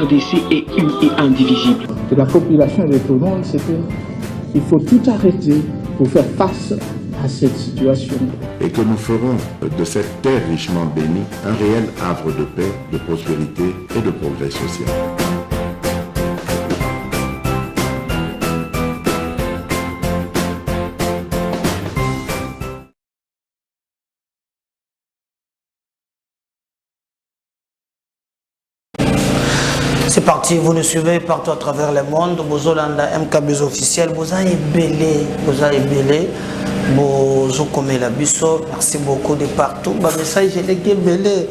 RDC est une et indivisible. De la population et de tout le monde, c'est qu'il faut tout arrêter pour faire face à cette situation. Et que nous ferons de cette terre richement bénie un réel havre de paix, de prospérité et de progrès social. C'est parti, vous nous suivez partout à travers le monde. Vous avez MKBs officiel, vous avez belé, vous avez la biso. Merci beaucoup de partout. Le message est belé.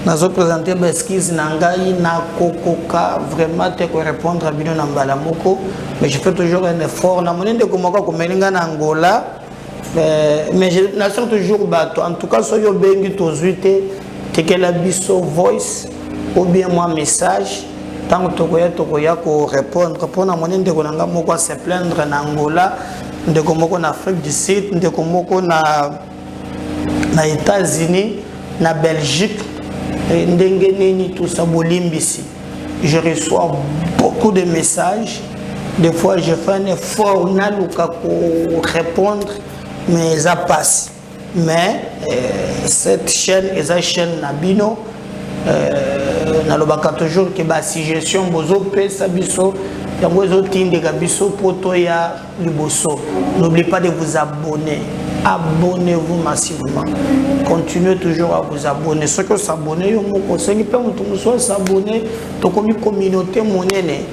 Nous avons présenté des skis Nangaï, Nakokoka, vraiment, tu peux répondre à Bino Nambalamoko. Mais je fais toujours un effort. La monnaie de Komoko, comme Angola. Mais je n'assure toujours bateau. En tout cas, si vous avez un que la biso voice ou bien moi message. Tant que tu as répondre pour la monnaie de Konanga, se plaindre en Angola, de Komoko en Afrique du Sud, de Komoko na États-Unis, na Belgique, tout ça, Bolimbisi. Je reçois beaucoup de messages. Des fois, je fais un effort pour répondre, mais ça passe. Mais cette chaîne est une chaîne Nabino. Nalobaka toujours que la suggestion bozo pesa biso yango ezotindeka biso poto ya liboso. N'oubliez pas de vous abonner. Abonnez-vous massivement. Continuez toujours à vous abonner. Ceux qui s'abonnent, ils ont conseillé de s'abonner. Donc, comme une communauté monnaie,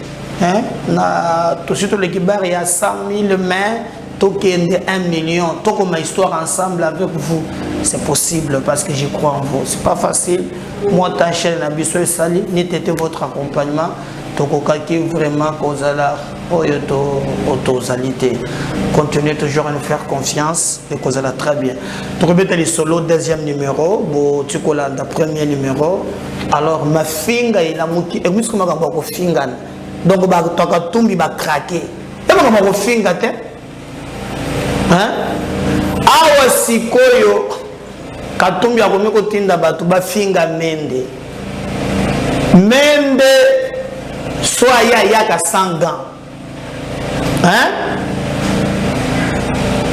tout suite l'équipe il y a 100 000 mains. Toquer 1 million, tout comme ma histoire ensemble avec vous, c'est possible parce que je crois en vous. C'est pas facile. Moi, ta chaîne Abisso et Sali, n'était votre accompagnement. Tokokaki vraiment cause à la autosalité. Continuez toujours à nous faire confiance et cause à la très bien. Tu remettez les solos, deuxième numéro, tu colles le premier numéro. Alors, ma finger, il a mouki, et vous, comment on va finger? Donc, tu as tout mis à craquer. Et comment on va finger? Awa sikoyo katumbi akomi kotinda batu bafinga mende soya yaka sanga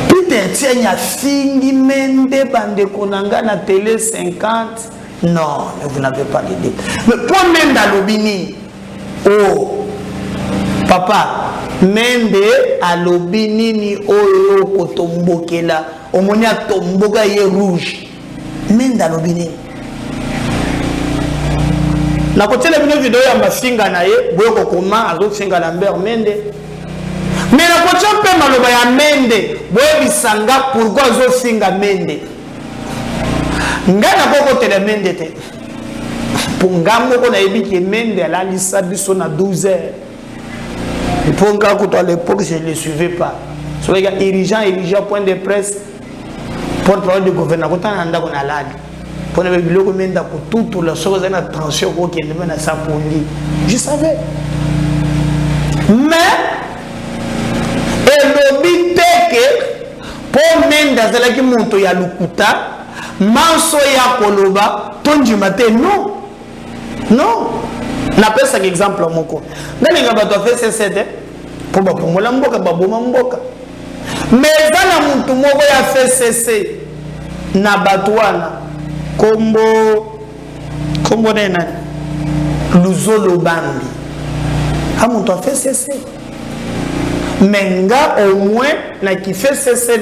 Peter tienya fingi mende bande konanga na télé 50. Non, mais vous n'avez pas l'idée. Mais pour mende alobini, oh papa mende alobini ni oyo kotombokela omonia tomboka ye rouge mende alobini na kotela bino video ya mafinga na ye boyo kokoma azofinga Lambert mende mais na kotela pe maloba ya mende boyo bisanga pourquoi azofinga mende ngana koko tele mende te pour ngambo ko na yebiki mende alalisa biso na 12 heures. Et pour un cas à l'époque, je ne le suivais pas. Sur les gars, dirigeant, point de presse, porte-parole du gouvernement, quand on a un alade, pour ne pas tout la chose, on a attention qui est à ça pour lui. Je savais. Mais, et le but est que, pour même dans ce qui monte à l'Ukuta, Manso ya Koloba, ton du matin, non. Non. N'appelle ça exemple à mon co. Dans les gars, tu fais ces pour moi, l'amboka, baboma mboka. Mais dans la montre, moi, il a fait cesser. Nabatouana, Combo Nena, Luzolo Bandi. Ah, mon toi fait cesser. Mais nga au moins, na qui fait cesser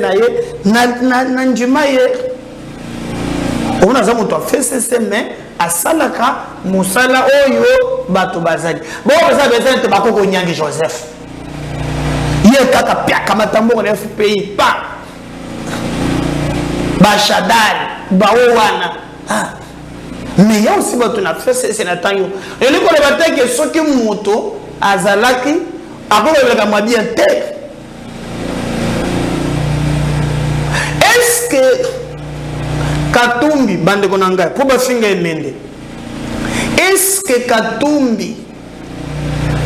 na njimaye. On a ça, mon toi fait cesser, mais. Asalaka musala oyo bato bazali bon ça besoin de bakoko nyangi Joseph ye kaka pia kama tambo na FPI pa bashadal bawana mais il y a aussi bato na fait c'est na tango et le ko le baté que soki moto azalaki akolo le bien te est-ce que Katumbi bande konanga pour bafinga emende est-ce que Katumbi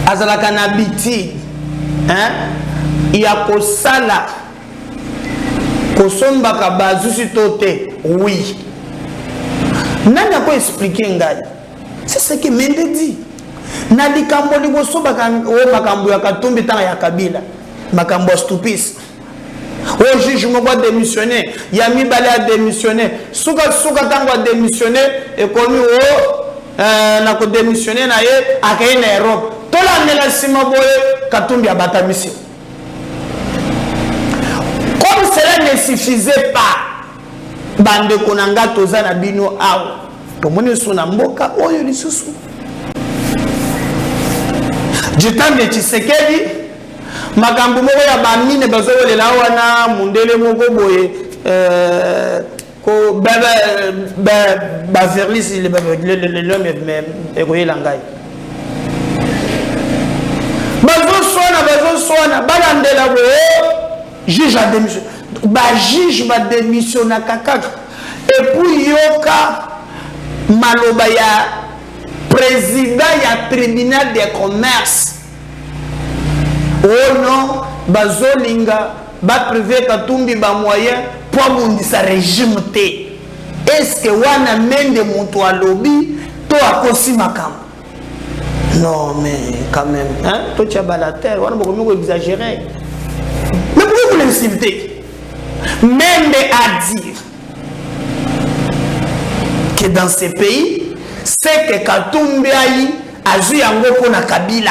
azalaka na biti ya kosala kosombaka bazusi tote oui nani a expliquer ngai c'est ce que Mende dit na likambo liboso makambo ya Katumbi tanga ya Kabila makambo stupis au juge moko démissionné ya mibale a démissionné suka tango a démissionné et komi na ko démissionné na ye akaye na Europe tolandela sima boye Katumbi abatamisi. Comme cela ne suffisait pas bande konanga toza na bino awa tomoni sona mboka oyo lisusu du temps de Tshisekedi makambo moko ya bamine bazolela wana mundele moko boye ko ba verlis l'homme ekoyela ngai bazoswana balandela boye juge a démissionné ba juge ba démissionné kaka et puis yoka maloba ya président ya tribunal de commerce oh non bazolinga ba privé Katumbi ba moyen pour bundisa régime te est-ce que wana mende mutu alobi to akosi makambo non mais quand même hein to tia balater wana boko miko exagérer mais pourquoi vous l'insultez? Mende à dire que dans ces pays c'est que Katumbi a joué en gros pour Kabila.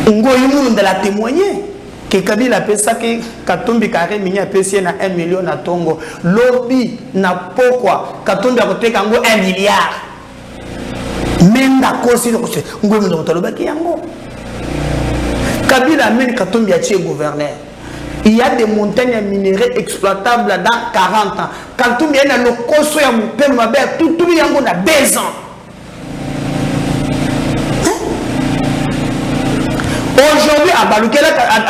Ngoyimunu de la témoigner que Kabila a ça que Katumbi carré mini a payé na 1 million na tongo. Lobby na pourquoi Katumbi a coûté kango 1 milliard. Même la cause de Ngoyimunu de la yango. Kabila mène Katumbi a tué gouverneur. Il y a des montagnes minérales exploitables dans 40 ans. Katumbi a le coso ya mupelu mabe tout yango na 2 ans. Aujourd'hui, à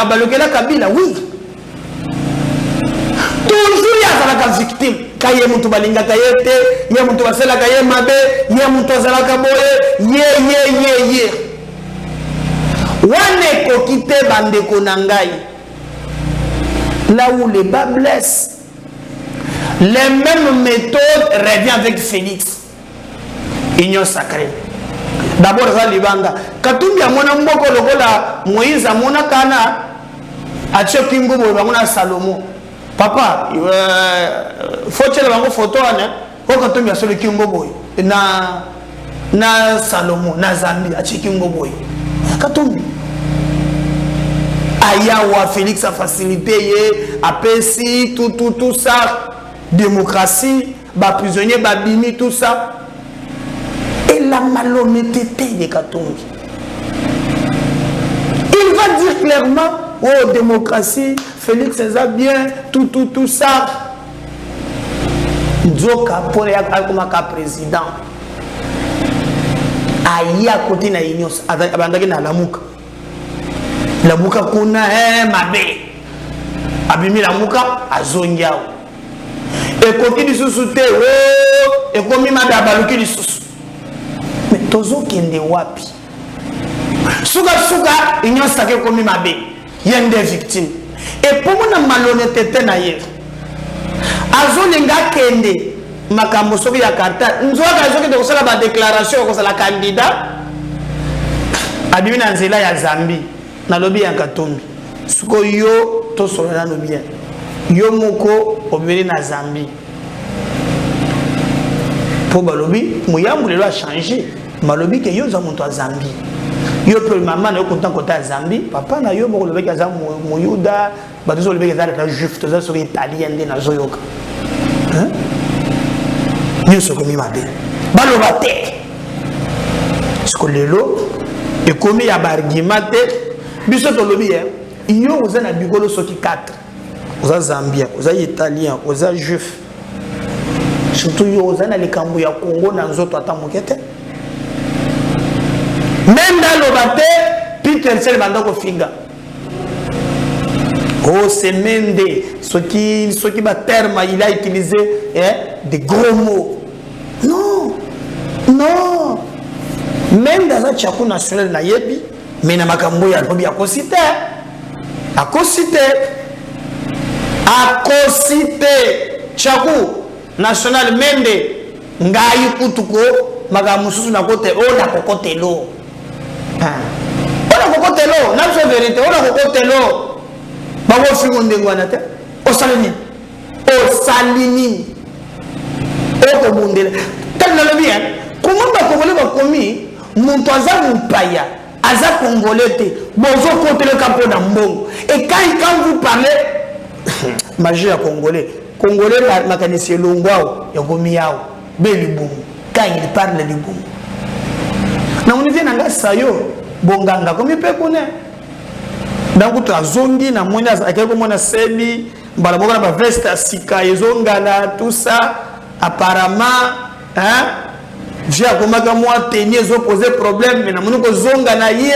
Balukela Kabila, oui. Toujours il y a des victimes. Kaye mutu balinga kayete, ye mutu basela kaye mabe, ye mutu azala kaboye, ye. Wane ko kite bande konangai. Là où les bas blessent, les mêmes méthodes reviennent avec Félix. Union sacrée. D'abord, ça libanga. Katumbi a mona mboko lokola Moïse a mona kana a Tchekingo mona Salomon. Papa, faut que tu photo ane. Ko Katumbi a solo Kingo boy na Salomon na Zambi a Tchekingo boy. Katumbi. Ayawa Félix a facilité a PSI tout ça démocratie, ba prisonnier ba bimi tout ça. Et la malhonnêteté de Katumbi. Il va dire clairement, oh démocratie, Félix c'est bien, tout ça. Nzoka pour comme président. Aïe à côté na union, abandaki na lamuka. Lamuka kuna mabe. Abimi lamuka azongiao. Et côté du sous-souté, oh, et comme il m'a d'abaluki du sous. Mais tozo kende wapi suga union sake komi mabe yende victime et pour mon malhonnêteté na ye azolinga kende makambo soki ya karta nzoka soki de kosala ba déclaration ko sala candidat abimi na nzela ya Zambi na lobi ya Katumbi suko yo to solo no bien yo moko obeli na Zambi pour balobi muyambu lelo a changé malobi que yo za muntu a Zambi yo pe maman na yo content côté a Zambi papa na yo moko lobi que za muyuda bato lobi que za la juif to za so italien de na zoyoka hein ni so komi mabe baloba te sko lelo e komi ya bargument te biso to lobi yo oza na bigolo soki 4 oza zambien oza italien oza juif surtout yo ozana likambo ya Congo na nzoto ata mokete même dans le bateau Peter Sel banda ko finga oh c'est Mende ce qui ba terme il a utilisé des gros mots non même dans un chapeau national na yebi mais na makambo ya lobi akosite chapeau national Mende ngai kutuko magamususu na kote o na kokotelo ona kokotelo na so vérité ona kokotelo bako fingo ndengwana te o salini o ko mundele tellement le bien comment ba ko ba komi muntu aza mpaya aza congolais te bozo kotelo kapo na mbongo et quand vous parlez magie ya congolais makanisi longwao ya komi yao belibumu quand il parle libumu na univie nanga sayo bonganga komi pe kone donc tu azongi na mwana akeko mwana sebi mbala boka na ba veste sika ezongala tout ça apparemment j'ai akomaka moi tenir zo poser problème mais na moni ko zonga na ye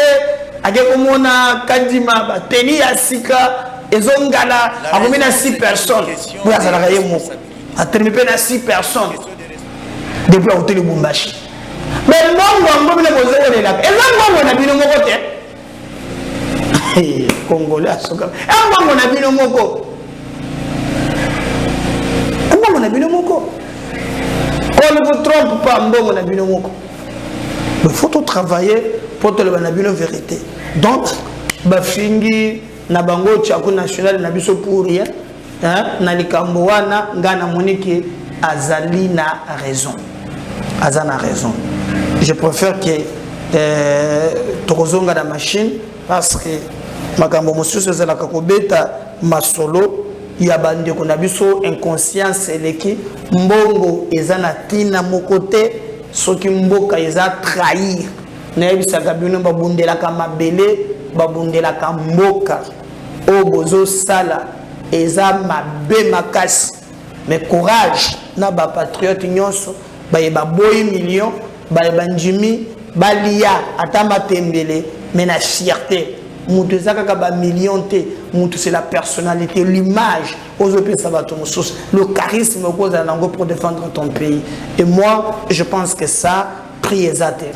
akeko mona kadima ba tenir sika ezongala akomina 6 personnes pour azala ye moko a terminé na 6 personnes depuis au télé Bumbashi mais non ngombe le bozo là et ngombe na bino moko te congolais asoka ngombe na bino moko ngombe na bino moko on ne vous trompe pas ngombe na bino moko il faut tout travailler pour te le na bino vérité donc ba fingi na bango tchako national na biso pour rien na likambo wana ngana moniki azali na raison. Azana raison. Je préfère que Tokozonga la machine parce que makambo mosusu ezala kakobeta masolo ya bande ko na biso inconscience eleki mbongo ezana tina mokote soki mboka eza trahir na ebisaka bino babundela ka mabele babundela ka mboka o bozo sala eza mabe makasi mais courage na ba patriote nyonso ba boy million ba njimi balia atama tembele mais na fierté mutu ezaka ka ba million te mutu c'est la personnalité l'image aux opé sabato musus le charisme cause nango pour défendre ton pays et moi je pense que ça priezate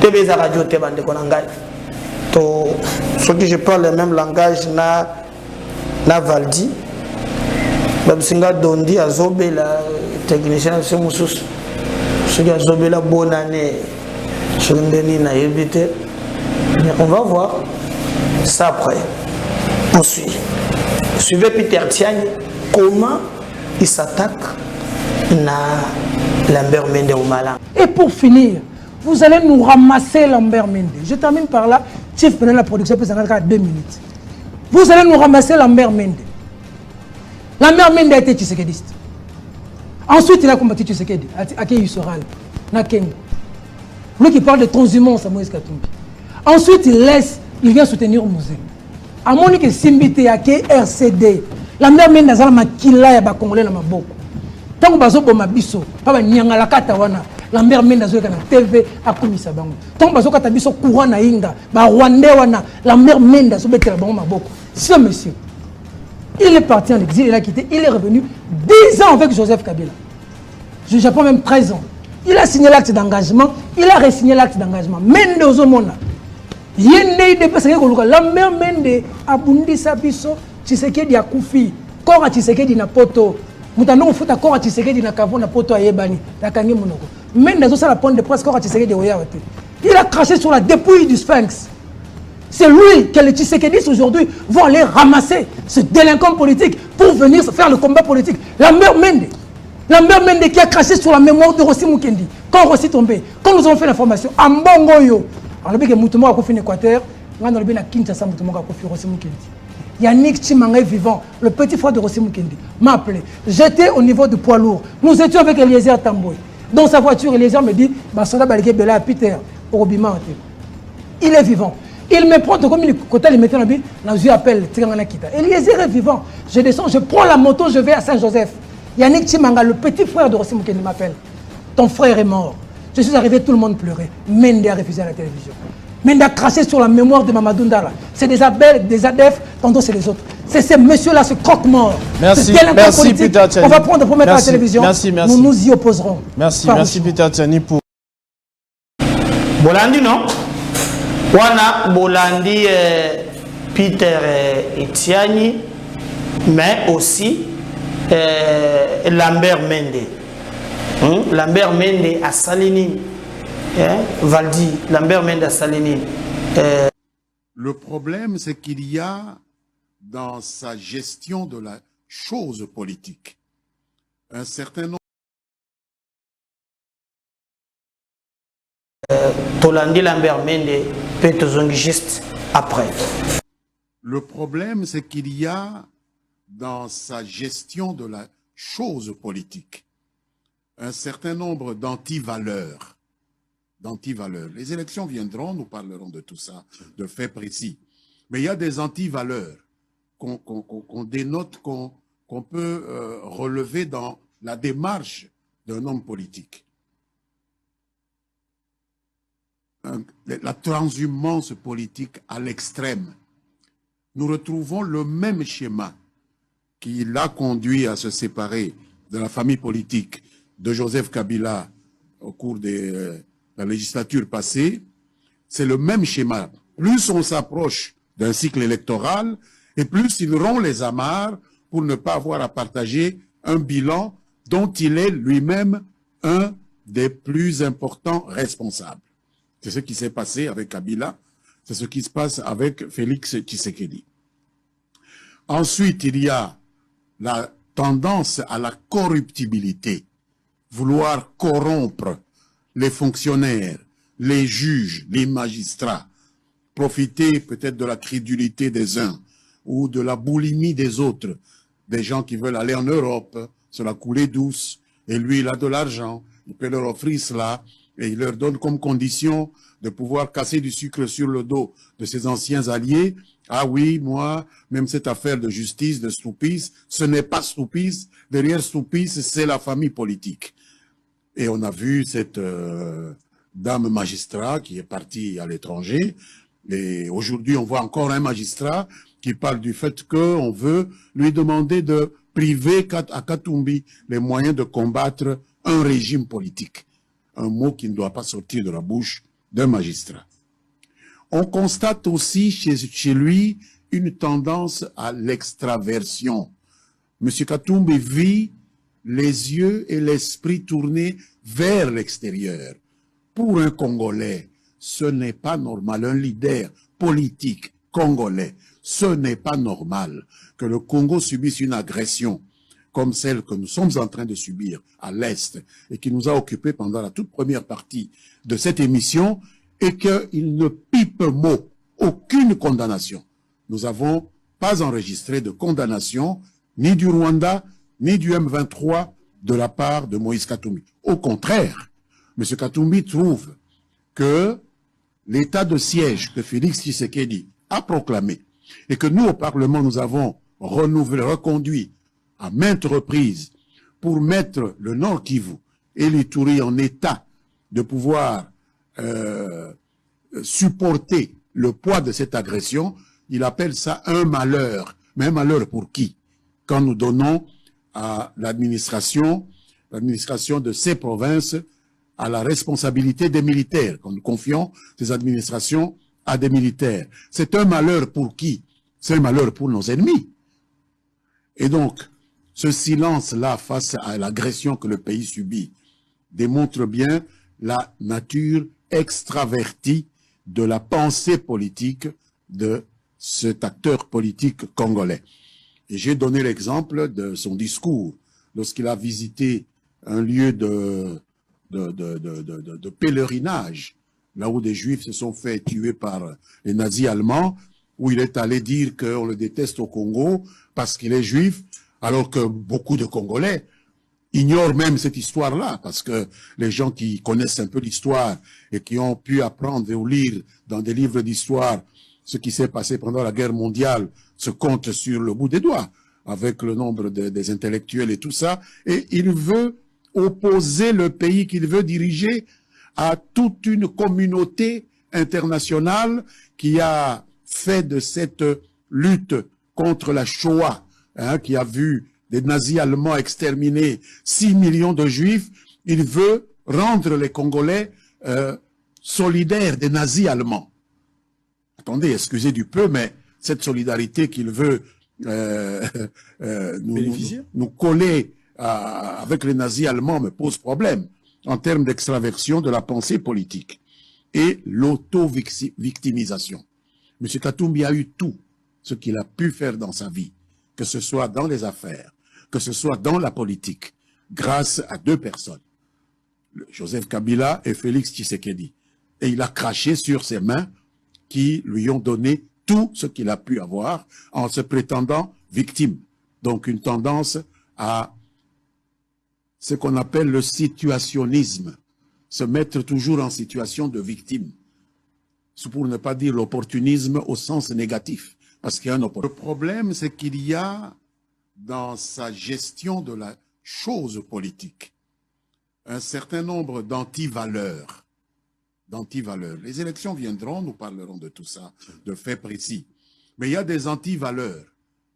tebeza radio te bande konanga to ce que je parle le même langage na Valdi babsinga dondi azobela technicien c'est musus ce qui azobela bonne année sur ndeni na éviter on va voir ça après on suit suivez Peter Tiani comment il s'attaque na Lambert Mende au Malin. Et pour finir vous allez nous ramasser Lambert Mende. Je termine par là. Chief pendant la production peut s'arrêter à 2 minutes. Vous allez nous ramasser Lambert Mende. Lambert Mende a été tshisekediste. Ensuite, il a combattu Tshisekedi, à qui il sera là. Lui qui parle de transhumance à Moïse Katumbi. Ensuite, il vient soutenir Mouzé. À mon que Simbité à qui RCD. Lambert Mende a makila ya ba Congolais na maboko. Tant que bazo boma biso, pas nyanga la katawana. Lambert Mende azoka na TV akumisa bango. Tant que bazo kata biso courant na inga, ba Rwandais wana Lambert Mende azobetela bango maboko. Ce monsieur, il est parti en exil, il a quitté, il est revenu 10 ans avec Joseph Kabila. Je Japon même 13 ans. Il a signé l'acte d'engagement, il a re-signé l'acte d'engagement. Mende ozomona. Yende de pesa ko luka Lambert Mende abundisa biso Tshisekedi akufi. Kora Tshisekedi na poto. Mutano futa kora Tshisekedi na kavona poto ayebani. Takangi monoko. Mende azo sala pont de presse kora Tshisekedi oyawate. Il a craché sur la dépouille du Sphinx. C'est lui que les Tshisekediistes aujourd'hui vont aller ramasser ce délinquant politique pour venir faire le combat politique. Lambert Mende qui a craché sur la mémoire de Rossi Mukendi. Quand Rossi tombé, quand nous avons fait l'information, en Bongoyo, alors le Moutomo a confié en Équateur, on a bien à Kinshasa Moutomo a confié Rossi Mukendi. Yannick Chimanga vivant, le petit frère de Rossi Mukendi, m'a appelé. J'étais au niveau du poids lourd. Nous étions avec Eliezer Tamboy. Dans sa voiture, Eliezer me dit, Bassoda Balike Bela Peter, Orobima. Il est vivant. Il me prend comme il côté il mettait dans je appelle Tirangana Kita. Eliezer est vivant. Je descends, je prends la moto, je vais à Saint-Joseph. Yannick Chimanga, le petit frère de Rossi Mukendi m'appelle. Ton frère est mort. Je suis arrivé, tout le monde pleurait. Mende a refusé à la télévision. Mende a craché sur la mémoire de Mamadou Ndala. C'est des Abel, des ADF, tantôt c'est les autres. C'est ces messieurs-là, ce croque-mort. Merci, merci Peter Tiani. On va prendre pour mettre à la télévision. Merci. Nous nous y opposerons. Merci Peter Tiani pour... Bolandi non Wana Bolandi Peter Tiani, mais aussi Lambert Mende. Lambert Mende à Salinine. Valdi, Lambert Mende à Salinine. Le problème, c'est qu'il y a dans sa gestion de la chose politique un certain nombre. Tolandi Lambert Mende peut être juste après. Le problème, c'est qu'il y a dans sa gestion de la chose politique un certain nombre d'antivaleurs. Les élections viendront, nous parlerons de tout ça, de faits précis. Mais il y a des antivaleurs qu'on dénote, qu'on peut relever dans la démarche d'un homme politique. La transhumance politique à l'extrême. Nous retrouvons le même schéma qui l'a conduit à se séparer de la famille politique de Joseph Kabila au cours de la législature passée. C'est le même schéma. Plus on s'approche d'un cycle électoral, et plus il rompt les amarres pour ne pas avoir à partager un bilan dont il est lui-même un des plus importants responsables. C'est ce qui s'est passé avec Kabila, c'est ce qui se passe avec Félix Tshisekedi. Ensuite, il y a la tendance à la corruptibilité, vouloir corrompre les fonctionnaires, les juges, les magistrats, profiter peut-être de la crédulité des uns ou de la boulimie des autres, des gens qui veulent aller en Europe, se la couler douce, et lui, il a de l'argent, il peut leur offrir cela, et il leur donne comme condition de pouvoir casser du sucre sur le dos de ses anciens alliés. Ah oui, moi, même cette affaire de justice, de Soupis, ce n'est pas Soupis, derrière Soupis, c'est la famille politique. Et on a vu cette dame magistrat qui est partie à l'étranger, et aujourd'hui on voit encore un magistrat qui parle du fait qu'on veut lui demander de priver à Katumbi les moyens de combattre un régime politique. Un mot qui ne doit pas sortir de la bouche d'un magistrat. On constate aussi chez lui une tendance à l'extraversion. M. Katumbi vit les yeux et l'esprit tournés vers l'extérieur. Pour un Congolais, ce n'est pas normal. Un leader politique congolais, ce n'est pas normal que le Congo subisse une agression comme celle que nous sommes en train de subir à l'Est et qui nous a occupés pendant la toute première partie de cette émission et qu'il ne pipe mot, aucune condamnation. Nous n'avons pas enregistré de condamnation ni du Rwanda, ni du M23 de la part de Moïse Katumbi. Au contraire, M. Katumbi trouve que l'état de siège que Félix Tshisekedi a proclamé et que nous, au Parlement, nous avons renouvelé, reconduit à maintes reprises pour mettre le Nord Kivu et l'Ituri en état de pouvoir supporter le poids de cette agression, il appelle ça un malheur. Mais un malheur pour qui? Quand nous donnons à l'administration de ces provinces à la responsabilité des militaires, quand nous confions ces administrations à des militaires. C'est un malheur pour qui? C'est un malheur pour nos ennemis. Et donc, ce silence-là face à l'agression que le pays subit démontre bien la nature extravertie de la pensée politique de cet acteur politique congolais. Et j'ai donné l'exemple de son discours lorsqu'il a visité un lieu de pèlerinage, là où des Juifs se sont fait tuer par les nazis allemands, où il est allé dire qu'on le déteste au Congo parce qu'il est juif, alors que beaucoup de Congolais ignorent même cette histoire-là, parce que les gens qui connaissent un peu l'histoire et qui ont pu apprendre ou lire dans des livres d'histoire ce qui s'est passé pendant la guerre mondiale se comptent sur le bout des doigts, avec le nombre des intellectuels et tout ça, et il veut opposer le pays qu'il veut diriger à toute une communauté internationale qui a fait de cette lutte contre la Shoah, qui a vu des nazis allemands exterminer 6 millions de juifs, il veut rendre les Congolais solidaires des nazis allemands. Attendez, excusez du peu, mais cette solidarité qu'il veut nous coller avec les nazis allemands me pose problème en termes d'extraversion de la pensée politique et l'auto-victimisation. M. Katumbi a eu tout ce qu'il a pu faire dans sa vie, que ce soit dans les affaires, que ce soit dans la politique, grâce à deux personnes, Joseph Kabila et Félix Tshisekedi. Et il a craché sur ses mains qui lui ont donné tout ce qu'il a pu avoir en se prétendant victime. Donc une tendance à ce qu'on appelle le situationnisme, se mettre toujours en situation de victime, pour ne pas dire l'opportunisme au sens négatif. Parce qu'il y a un Le problème, c'est qu'il y a dans sa gestion de la chose politique un certain nombre d'antivaleurs. Les élections viendront, nous parlerons de tout ça, de faits précis. Mais il y a des antivaleurs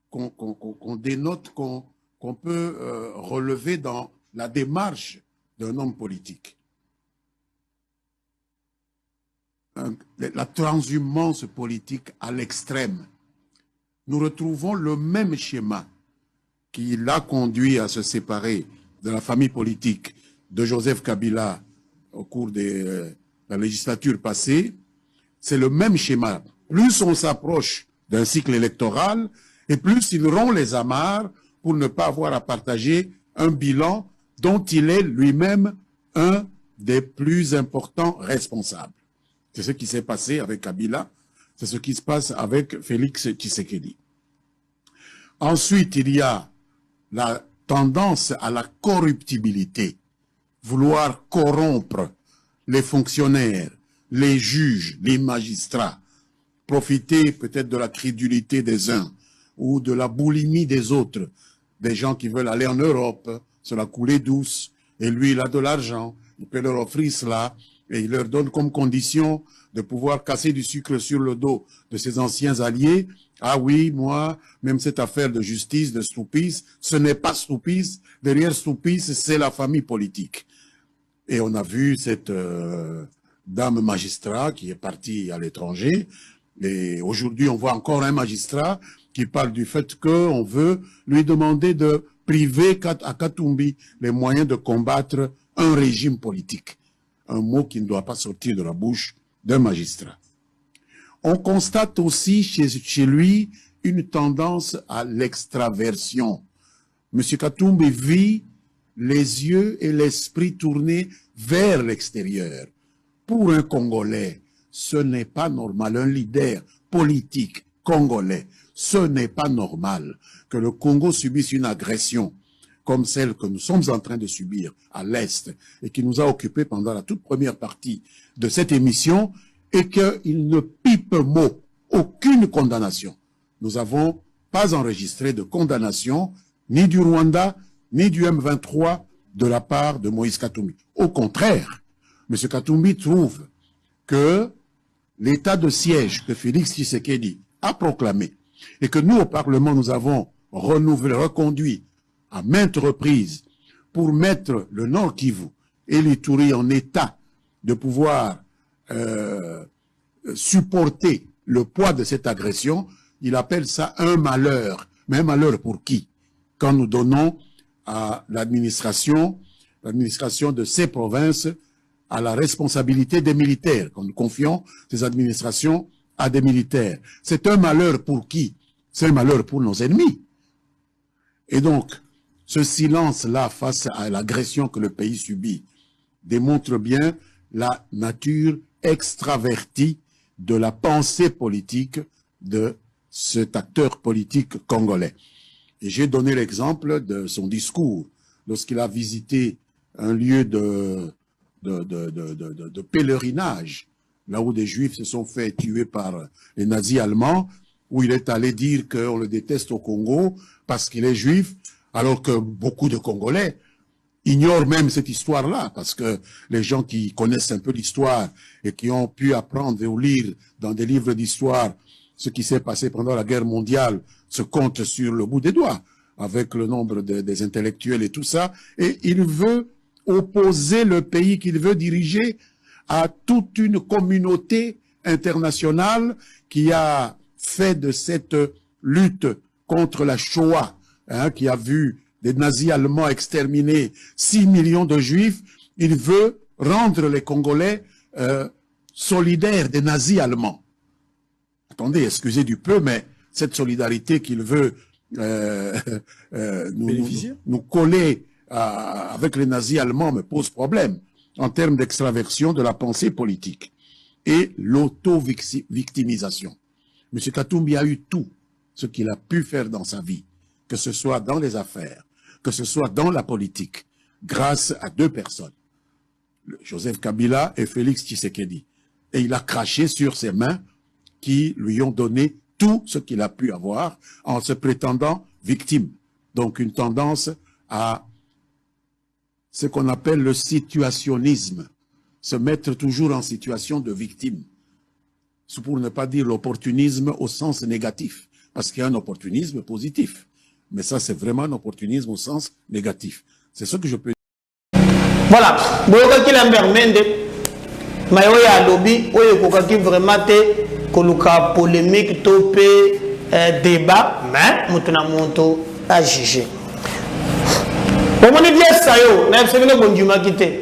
qu'on dénote, qu'on peut relever dans la démarche d'un homme politique. La transhumance politique à l'extrême. Nous retrouvons le même schéma qui l'a conduit à se séparer de la famille politique de Joseph Kabila au cours de la législature passée. C'est le même schéma. Plus on s'approche d'un cycle électoral, et plus il rompt les amarres pour ne pas avoir à partager un bilan dont il est lui-même un des plus importants responsables. C'est ce qui s'est passé avec Kabila, c'est ce qui se passe avec Félix Tshisekedi. Ensuite, il y a la tendance à la corruptibilité, vouloir corrompre les fonctionnaires, les juges, les magistrats, profiter peut-être de la crédulité des uns ou de la boulimie des autres, des gens qui veulent aller en Europe, se la couler douce, et lui, il a de l'argent, il peut leur offrir cela, et il leur donne comme condition de pouvoir casser du sucre sur le dos de ses anciens alliés. Ah oui, moi, même cette affaire de justice, de Stoupice, ce n'est pas Stoupice, derrière Stoupice, c'est la famille politique. Et on a vu cette dame magistrat qui est partie à l'étranger, et aujourd'hui on voit encore un magistrat qui parle du fait qu'on veut lui demander de priver à Katumbi les moyens de combattre un régime politique. Un mot qui ne doit pas sortir de la bouche d'un magistrat. On constate aussi chez lui une tendance à l'extraversion. M. Katumbi vit les yeux et l'esprit tournés vers l'extérieur. Pour un Congolais, ce n'est pas normal. Un leader politique congolais, ce n'est pas normal que le Congo subisse une agression comme celle que nous sommes en train de subir à l'Est et qui nous a occupés pendant la toute première partie de cette émission et qu'il ne pipe mot, aucune condamnation. Nous n'avons pas enregistré de condamnation ni du Rwanda, ni du M23 de la part de Moïse Katumbi. Au contraire, M. Katumbi trouve que l'état de siège que Félix Tshisekedi a proclamé et que nous, au Parlement, nous avons reconduit à maintes reprises pour mettre le Nord Kivu et l'Ituri en état de pouvoir supporter le poids de cette agression, il appelle ça un malheur. Mais un malheur pour qui? Quand nous donnons à l'administration de ces provinces à la responsabilité des militaires, quand nous confions ces administrations à des militaires. C'est un malheur pour qui? C'est un malheur pour nos ennemis. Et donc, ce silence-là face à l'agression que le pays subit démontre bien la nature extravertie de la pensée politique de cet acteur politique congolais. Et j'ai donné l'exemple de son discours lorsqu'il a visité un lieu de pèlerinage, là où des Juifs se sont fait tuer par les nazis allemands, où il est allé dire qu'on le déteste au Congo parce qu'il est juif, alors que beaucoup de Congolais ignorent même cette histoire-là, parce que les gens qui connaissent un peu l'histoire et qui ont pu apprendre ou lire dans des livres d'histoire ce qui s'est passé pendant la guerre mondiale se comptent sur le bout des doigts, avec le nombre des intellectuels et tout ça, et il veut opposer le pays qu'il veut diriger à toute une communauté internationale qui a fait de cette lutte contre la Shoah, qui a vu des nazis allemands exterminer 6 millions de juifs, il veut rendre les Congolais solidaires des nazis allemands. Attendez, excusez du peu, mais cette solidarité qu'il veut nous coller avec les nazis allemands me pose problème en termes d'extraversion de la pensée politique et l'auto-victimisation. M. Katumbi a eu tout ce qu'il a pu faire dans sa vie, que ce soit dans les affaires, que ce soit dans la politique, grâce à 2 personnes, Joseph Kabila et Félix Tshisekedi. Et il a craché sur ses mains qui lui ont donné tout ce qu'il a pu avoir en se prétendant victime. Donc une tendance à ce qu'on appelle le situationnisme, se mettre toujours en situation de victime. C'est pour ne pas dire l'opportunisme au sens négatif, parce qu'il y a un opportunisme positif. Mais ça, c'est vraiment un opportunisme au sens négatif. C'est ce que je peux dire. Voilà. Boyoka Lambert Mende, Mayoya Lobby, Oyoka qui vraiment te koluka polémique, topé, débat, mais Moutona Monto a jugé. Au moment de ça, yo, na ebsevene bonjuma kite.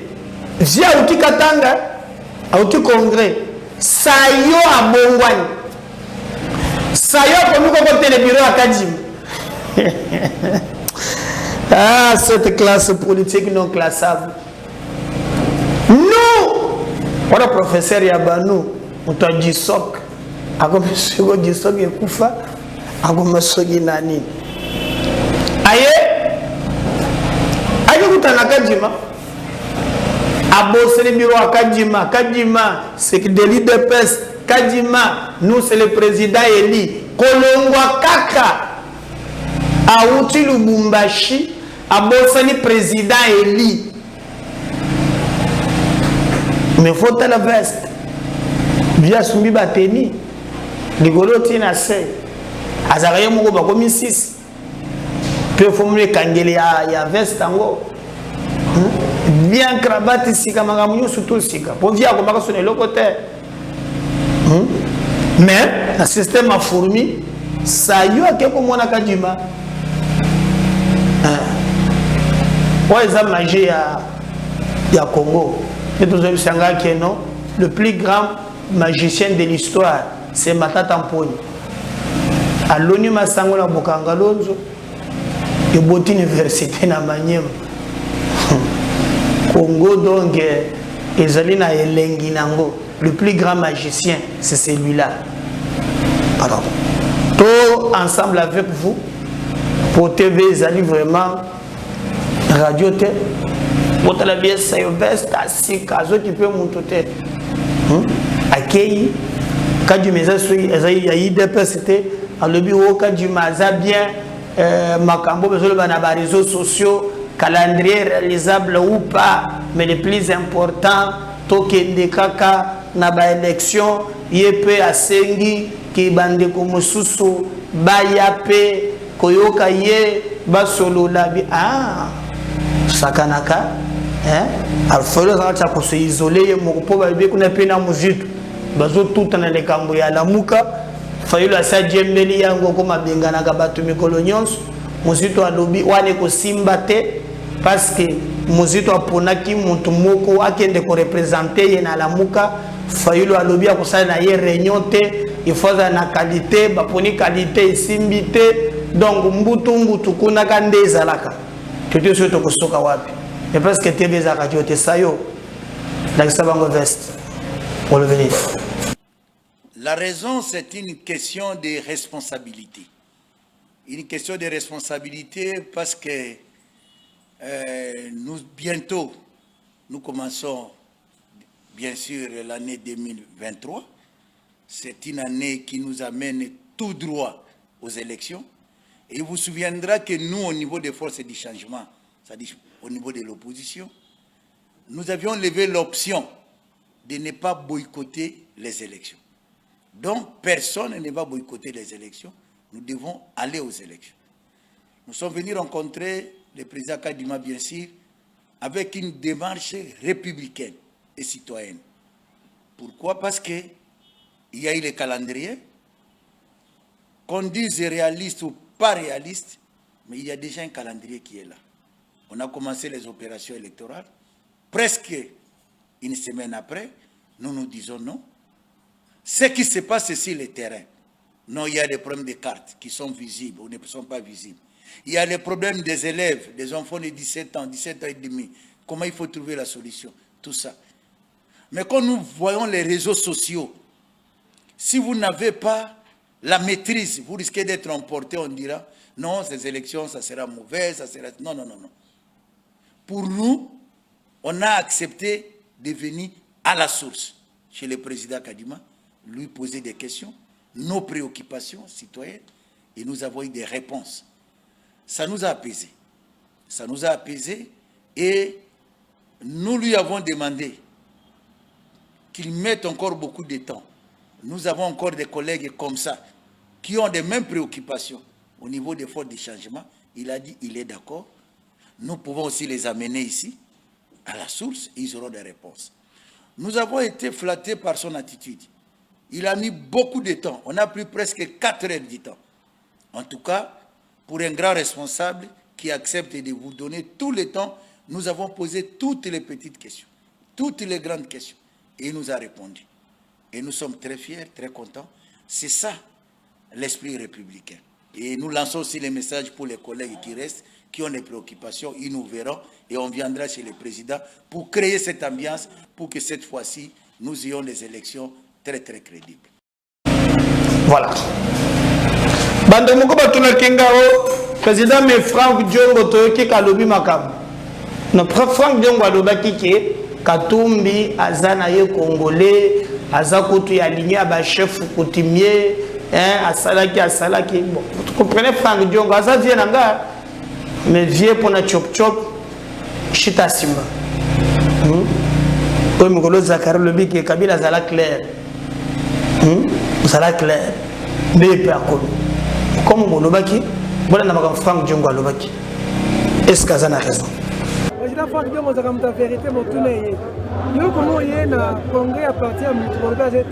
Zia uti katanga, auti congrès. Sayo a bongwani. Sayo comme nous côté le bureau à Kadim. Ah, cette classe politique non classable. Nous, on a professeur Yabanou, on t'a dit soc. A comme monsieur dit soc et Koufa, a comme monsieur Nani. Aïe, aïe, vous t'en avez dit, a bossé le bureau à Kadima. Kadima, c'est que des leaders de presse. Kadima, nous c'est le président Eli. Kolongwa Kaka. A Outi Lubumbashi, a bossé le président Eli. Mais faut la veste. Via Sumbi Bateni. Ligolo Tina Se. Azaraye Mouko Bakomi 6. Puis il faut me kangele ya veste ango. Bien cravate sika mangamunyo surtout sika pour via comme ça sonner le côté mais le système a fourmi ça y a quelque mona kadima ouais ça magie ya Congo et tous les sanga qui non le plus grand magicien de l'histoire c'est Matata Mponi à l'ONU Masango na Bokangalonzo et Boti Université na Maniema Congo donc Ezalina Elengi Nango, le plus grand magicien, c'est celui-là. Alors, tout ensemble avec vous, pour TV Ezali vraiment radio T, pour la vie c'est veste assis caso qui peut monter. Akei, quand du mesa sui Ezali ya IDPCT, en le bureau quand du maza bien Makambo besoin de réseaux sociaux. Calendrier réalisable ou pas, mais le plus important, Tokende Kaka, Naba élection, Yepe Asengi, Kibande Komosusu, Bayape, Koyoka Ye, Basolo Labi. Ah, Sakanaka, hein? Alors, il faut se isoler, il faut qu'on ait pena musique. Bazo tout en les Camboya la Mouka, Fayulu Asa Djembeli Yango Koma Bengana Kabatumi Kolonyons, Mosito Adobi, Wane Ko Simbate. Parce que Mozito aponaki muntu moko akende ko représenter yena la muka fayulu alobi akosala na ye réunion te il faut na qualité ba poni qualité simbité donc mbutu kuna kande ezalaka toto soto kosoka wapi et parce que TV za radio te sayo la sabango veste pour le venir. La raison c'est une question de responsabilité. Une question de responsabilité parce que bientôt, nous commençons bien sûr l'année 2023. C'est une année qui nous amène tout droit aux élections. Et il vous souviendra que nous, au niveau des forces du changement, c'est-à-dire au niveau de l'opposition, nous avions levé l'option de ne pas boycotter les élections. Donc, personne ne va boycotter les élections. Nous devons aller aux élections. Nous sommes venus rencontrer le président Kadima, bien sûr, avec une démarche républicaine et citoyenne. Pourquoi? Parce qu'il y a eu le calendrier, qu'on dise réaliste ou pas réaliste, Mais il y a déjà un calendrier qui est là. On a commencé les opérations électorales. Presque une semaine après, nous nous disons non. Ce qui se passe sur le terrain, non, il y a des problèmes de cartes qui sont visibles ou ne sont pas visibles. Il y a les problèmes des élèves, des enfants de 17 ans, 17 ans et demi. Comment il faut trouver la solution? Tout ça. Mais quand nous voyons les réseaux sociaux, si vous n'avez pas la maîtrise, vous risquez d'être emporté, on dira, non, ces élections, ça sera mauvais, ça sera... Non, non, non, non. Pour nous, on a accepté de venir à la source, chez le président Kadima, lui poser des questions, nos préoccupations citoyennes, et nous avons eu des réponses. Ça nous a apaisés. Ça nous a apaisés, et nous lui avons demandé qu'il mette encore beaucoup de temps. Nous avons encore des collègues comme ça, qui ont les mêmes préoccupations au niveau des forces de changement. Il a dit, il est d'accord. Nous pouvons aussi les amener ici, à la source, et ils auront des réponses. Nous avons été flattés par son attitude. Il a mis beaucoup de temps. On a pris presque 4 heures du temps. En tout cas, pour un grand responsable qui accepte de vous donner tout le temps, nous avons posé toutes les petites questions, toutes les grandes questions. Et il nous a répondu. Et nous sommes très fiers, très contents. C'est ça, l'esprit républicain. Et nous lançons aussi les messages pour les collègues qui restent, qui ont des préoccupations. Ils nous verront et on viendra chez le président pour créer cette ambiance, pour que cette fois-ci, nous ayons des élections très, très crédibles. Voilà. Bande moko batuna kengao, président mais Franck Diongo toyoki kalobi makam. No Franck Diongo alobaki ke Katumbi azana ye congolais, aza kutu ya ligne ba chef coutumier, asalaki. Bon, vous comprenez Franck Diongo aza vie nanga mais vie pour na chop chop chita simba. Comme Ngolo Zakari lobi ke Kabila zala clair. Zala clair. Mais pas comme Ngolobaki, voilà n'a Franck Diongo alobaki. Est-ce que ça a raison? Président Franck Diongo a la vérité mon tourné. Yo comment il est na congrès à partir de l'étranger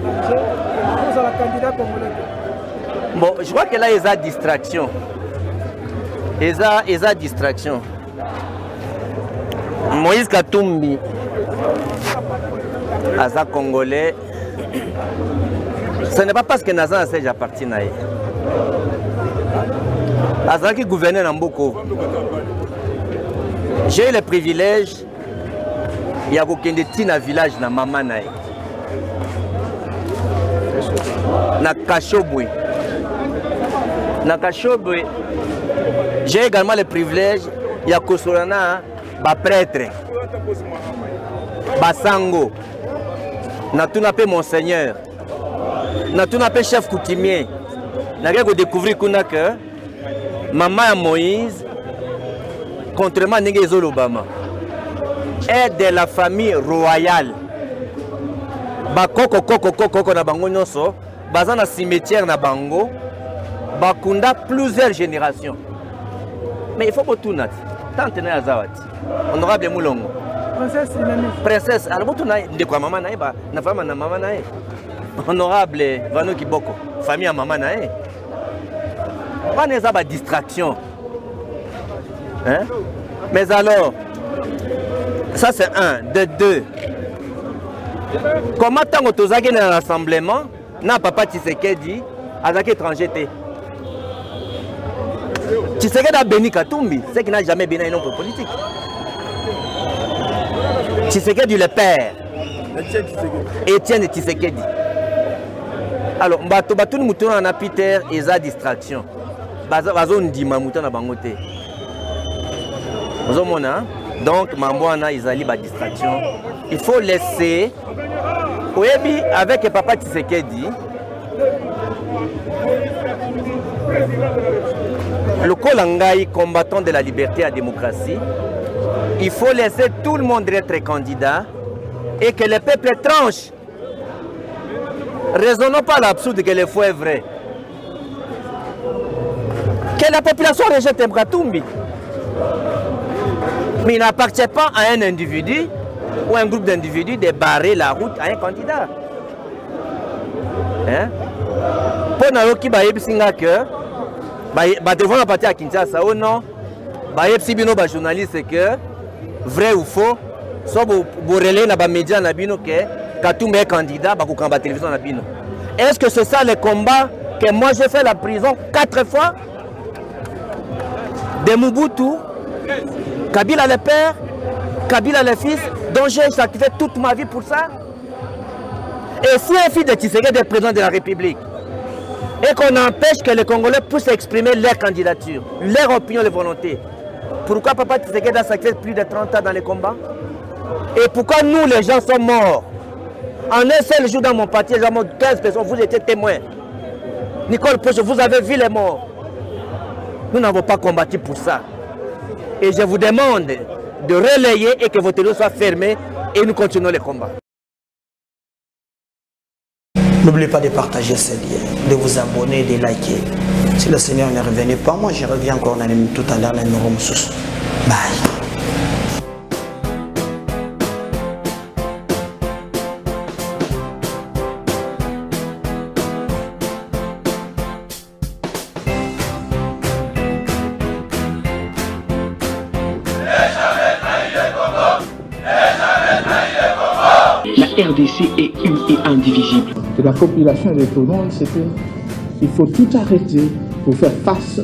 pour la candidat congolais. Bon, je crois que là il y a distraction. Il y a distraction. Moïse Katumbi Aza congolais. Ce n'est pas parce que Nazan Sej appartient à eux. Aza qui gouvernait dans beaucoup. J'ai eu le privilège, il y a aucun de un village dans Mamanaï. Na Kashobwe. Na Kashobwe, j'ai également le privilège, il y a Kosorana, ba prêtre, Basango, na tout n'a pas monseigneur, na tout n'a pas chef coutumier. Na rien que découvrir qu'on a que maman Moïse, contrairement à Ngezo Obama, est de la famille royale. Bakoko na bango nyonso, baza na cimetière na bango, bakunda plusieurs générations. Mais il faut que tout nat. Tante na Azawati. Honorable Moulongo. Princesse, alors tu na de quoi maman na ba, na femme na maman na. Honorable Vano Kiboko, famille à maman na. Pas n'est pas distraction. Hein? Mais alors, ça c'est un. De deux, comment tant que tu as dans l'assemblement, n'a papa Tshisekedi, avec étranger. Tshisekedi a béni Katumbi, c'est qu'il n'a jamais béni un homme politique. Tshisekedi le père. Étienne Tshisekedi. Alors, Batou Mouton en a Peter et sa distraction. Bazon dit Mamouton a bangoté. Donc, Mamouana, ils allaient la distraction. Il faut laisser. Oyebi, avec papa Tshisekedi, le Kolangai, combattant de la liberté et la démocratie, il faut laisser tout le monde être candidat et que le peuple tranche. Raisonnons pas l'absurde que le faux est vrai. Que la population rejette Katumbi. Mais il n'appartient pas à un individu ou un groupe d'individus de barrer la route à un candidat. Hein? Pour nous qui que devant la partie à Kinshasa, oh non, si bino ba journaliste c'est que vrai ou faux, soit vous relayez dans les médias que Katumbi est candidat, bah combat la télévision na bino. Est-ce que c'est ça le combat que moi j'ai fait la prison 4 fois? De Mobutu, Kabila le père, Kabila le fils, dont j'ai sacrifié toute ma vie pour ça. Et si un fils de Tshisekedi est président de la République, et qu'on empêche que les Congolais puissent exprimer leur candidature, leur opinion, leur volonté, pourquoi Papa Tshisekedi a sacrifié plus de 30 ans dans les combats? Et pourquoi nous, les gens, sommes morts? En un seul jour dans mon parti, j'ai mort 15 personnes, vous étiez témoins. Nicole Poche, vous avez vu les morts. Nous n'avons pas combattu pour ça. Et je vous demande de relayer et que votre dos soit fermé et nous continuons les combats. N'oubliez pas de partager ce lien, de vous abonner, de liker. Si le Seigneur ne revenait pas, moi je reviens encore tout à l'heure dans le numéro. Bye. La RDC est une et indivisible. De la population et de tout le monde, c'est qu'il faut tout arrêter pour faire face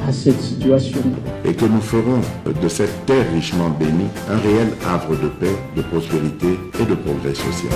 à cette situation. Et que nous ferons de cette terre richement bénie un réel havre de paix, de prospérité et de progrès social.